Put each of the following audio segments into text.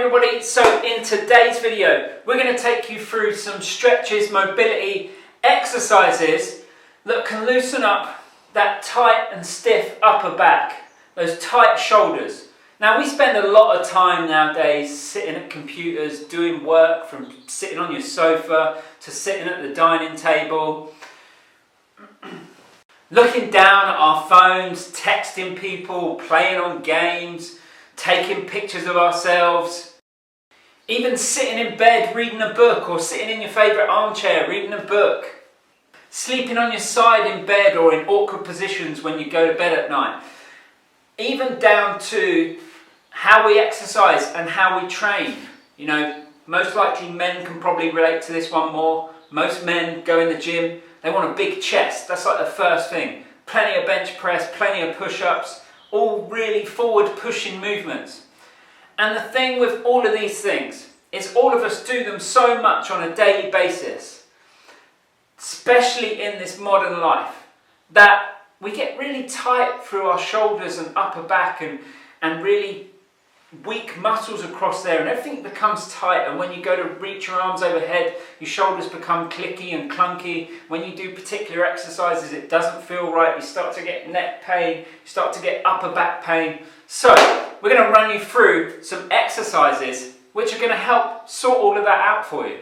everybody, so in today's video we're going to take you through some stretches, mobility exercises that can loosen up that tight and stiff upper back, those tight shoulders. Now we spend a lot of time nowadays sitting at computers doing work, from sitting on your sofa to sitting at the dining table, looking down at our phones, texting people, playing on games, taking pictures of ourselves, even sitting in bed reading a book, or sitting in your favourite armchair reading a book, sleeping on your side in bed or in awkward positions when you go to bed at night, even down to how we exercise and how we train. You know, most likely men can probably relate to this one more. Most men go in the gym, they want a big chest. That's like the first thing. Plenty of bench press, plenty of push-ups, all really forward pushing movements. And the thing with all of these things is all of us do them so much on a daily basis, especially in this modern life, that we get really tight through our shoulders and upper back and really weak muscles across there, and everything becomes tight. And when you go to reach your arms overhead, your shoulders become clicky and clunky. When you do particular exercises, it doesn't feel right. You start to get neck pain, you start to get upper back pain. So we're going to run you through some exercises which are going to help sort all of that out for you.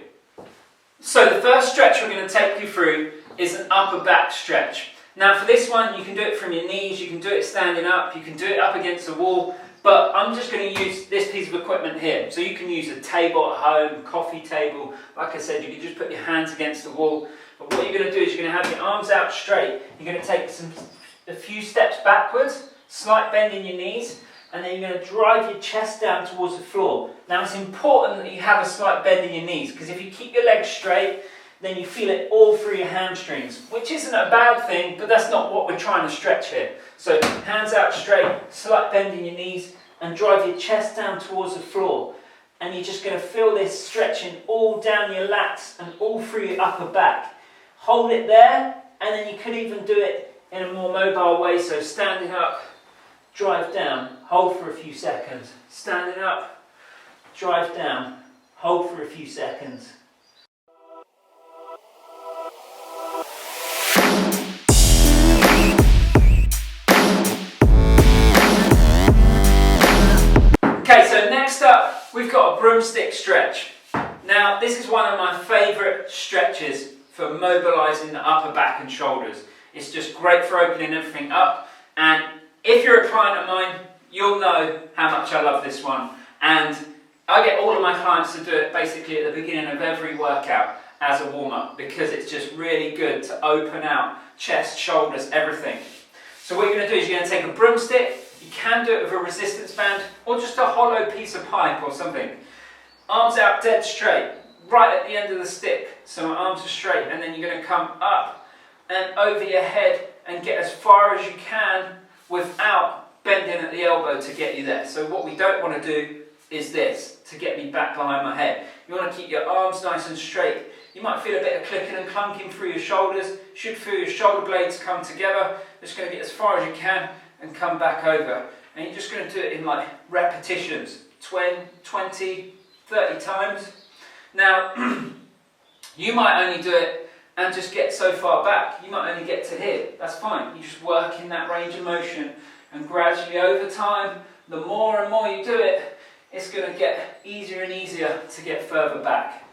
So the first stretch we're going to take you through is an upper back stretch. Now for this one, you can do it from your knees, you can do it standing up, you can do it up against the wall. But I'm just going to use this piece of equipment here. So you can use a table at home, coffee table. Like I said, you can just put your hands against the wall. But what you're going to do is you're going to have your arms out straight. You're going to take a few steps backwards, slight bend in your knees, and then you're going to drive your chest down towards the floor. Now it's important that you have a slight bend in your knees, because if you keep your legs straight, then you feel it all through your hamstrings, which isn't a bad thing, but that's not what we're trying to stretch here. So hands out straight, slight bend in your knees, and drive your chest down towards the floor. And you're just going to feel this stretching all down your lats and all through your upper back. Hold it there, and then you could even do it in a more mobile way. So standing up, drive down, hold for a few seconds. Standing up, drive down, hold for a few seconds. Okay, so next up we've got a broomstick stretch. Now this is one of my favourite stretches for mobilising the upper back and shoulders. It's just great for opening everything up, and if you're a client of mine, you'll know how much I love this one. And I get all of my clients to do it basically at the beginning of every workout as a warm-up, because it's just really good to open out chest, shoulders, everything. So what you're going to do is you're going to take a broomstick. You can do it with a resistance band or just a hollow piece of pipe or something. Arms out dead straight, right at the end of the stick. So my arms are straight, and then you're going to come up and over your head and get as far as you can without bending at the elbow to get you there. So what we don't want to do is this, to get me back behind my head. You want to keep your arms nice and straight. You might feel a bit of clicking and clunking through your shoulders. You should feel your shoulder blades come together. Just going to get as far as you can and come back over. And you're just going to do it in like repetitions, 20, 30 times. Now, you might only do it and just get so far back. You might only get to here. That's fine. You just work in that range of motion, and gradually over time, the more and more you do it, it's going to get easier and easier to get further back.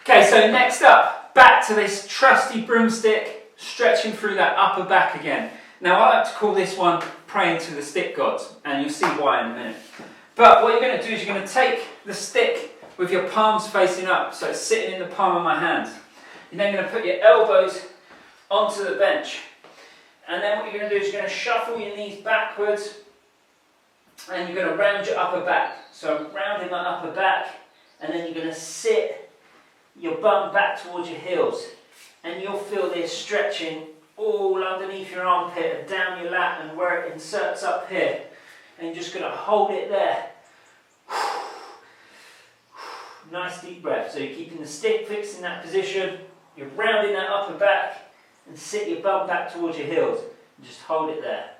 Okay, so next up, back to this trusty broomstick, stretching through that upper back again. Now I like to call this one praying to the stick gods, and you'll see why in a minute. But what you're going to do is you're going to take the stick with your palms facing up, so it's sitting in the palm of my hands. You're then going to put your elbows onto the bench, and then what you're going to do is you're going to shuffle your knees backwards, and you're going to round your upper back. So I'm rounding my upper back, and then you're going to sit your bum back towards your heels, and you'll feel this stretching all underneath your armpit and down your lat and where it inserts up here. And you're just going to hold it there. Nice deep breath. So you're keeping the stick fixed in that position. You're rounding that upper back and sit your bum back towards your heels and just hold it there.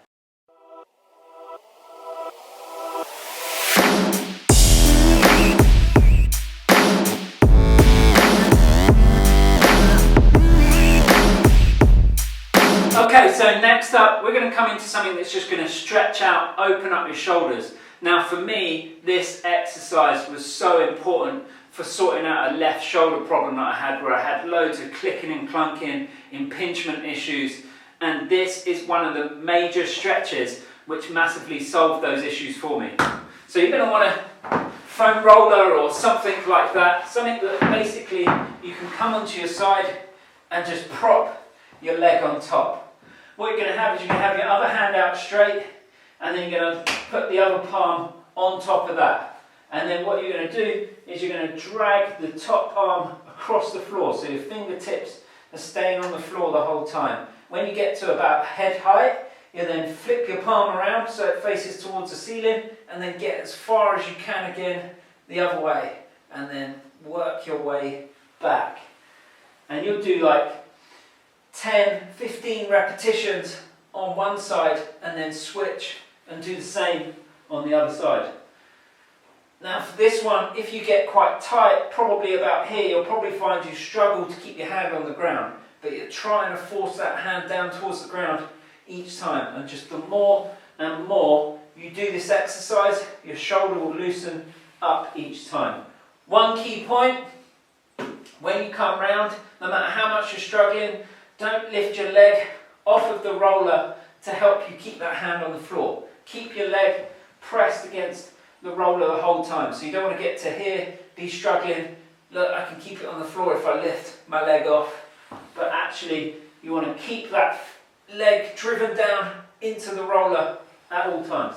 Okay, so next up we're going to come into something that's just going to stretch out, open up your shoulders. Now for me, this exercise was so important for sorting out a left shoulder problem that I had, where I had loads of clicking and clunking, impingement issues, and this is one of the major stretches which massively solved those issues for me. So you're going to want a foam roller or something like that, something that basically you can come onto your side and just prop your leg on top. What you're going to have is you're going to have your other hand out straight, and then you're going to put the other palm on top of that. And then what you're going to do is you're going to drag the top arm across the floor, so your fingertips are staying on the floor the whole time. When you get to about head height, you then flip your palm around so it faces towards the ceiling, and then get as far as you can again the other way, and then work your way back. And you'll do like 10, 15 repetitions on one side, and then switch and do the same on the other side. Now for this one, if you get quite tight, probably about here, you'll probably find you struggle to keep your hand on the ground, but you're trying to force that hand down towards the ground each time, and just the more and more you do this exercise, your shoulder will loosen up each time. One key point, when you come round, no matter how much you're struggling, don't lift your leg off of the roller to help you keep that hand on the floor. Keep your leg pressed against the roller the whole time. So you don't want to get to here, be struggling. Look, I can keep it on the floor if I lift my leg off. But actually, you want to keep that leg driven down into the roller at all times.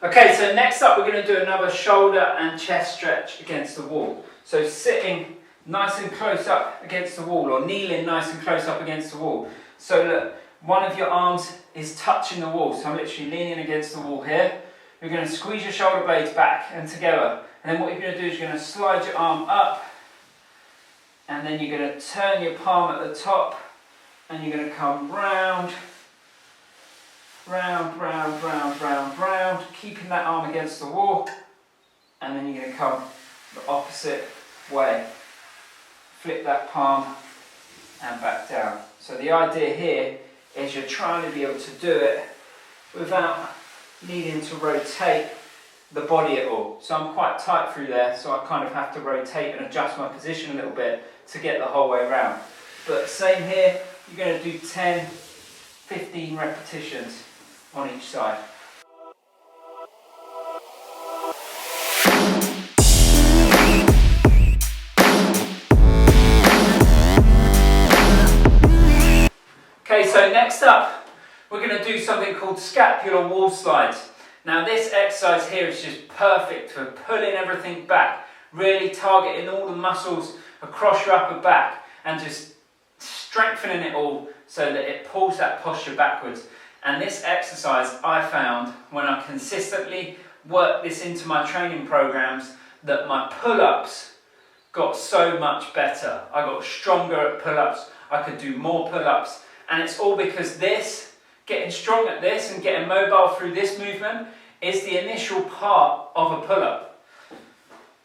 Okay, so next up we're going to do another shoulder and chest stretch against the wall. So sitting nice and close up against the wall, or kneeling nice and close up against the wall. So look, one of your arms is touching the wall, so I'm literally leaning against the wall here. You're going to squeeze your shoulder blades back and together, and then what you're going to do is you're going to slide your arm up, and then you're going to turn your palm at the top, and you're going to come round, round, round, round, round, round, keeping that arm against the wall, and then you're going to come the opposite way. Flip that palm and back down. So the idea here is you're trying to be able to do it without needing to rotate the body at all. So I'm quite tight through there, so I kind of have to rotate and adjust my position a little bit to get the whole way around. But same here, you're going to do 10, 15 repetitions on each side. Okay, so next up, we're going to do something called scapular wall slides. Now this exercise here is just perfect for pulling everything back, really targeting all the muscles across your upper back and just strengthening it all so that it pulls that posture backwards. And this exercise I found when I consistently worked this into my training programs that my pull-ups got so much better. I got stronger at pull-ups, I could do more pull-ups, and it's all because this, getting strong at this and getting mobile through this movement is the initial part of a pull-up.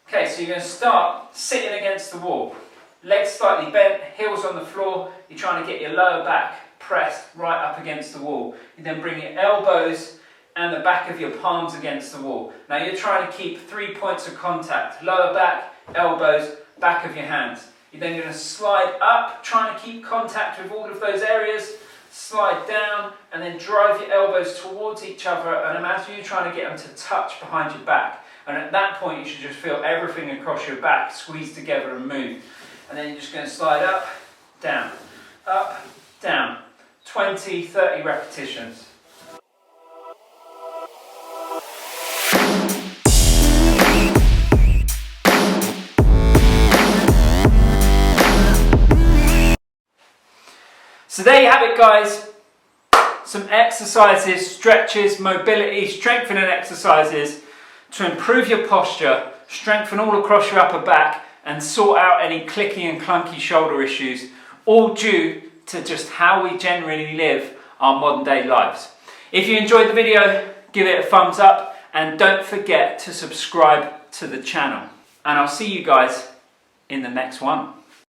Okay, so you're going to start sitting against the wall, legs slightly bent, heels on the floor, you're trying to get your lower back pressed right up against the wall. You then bring your elbows and the back of your palms against the wall. Now you're trying to keep 3 points of contact, lower back, elbows, back of your hands. You're then going to slide up, trying to keep contact with all of those areas, slide down, and then drive your elbows towards each other, and imagine you're trying to get them to touch behind your back. And at that point you should just feel everything across your back squeeze together and move. And then you're just going to slide up, down, 20, 30 repetitions. So So there you have it, guys. Some exercises, stretches, mobility, strengthening exercises to improve your posture, strengthen all across your upper back, and sort out any clicky and clunky shoulder issues, all due to just how we generally live our modern day lives. If you enjoyed the video, give it a thumbs up and don't forget to subscribe to the channel. And I'll see you guys in the next one.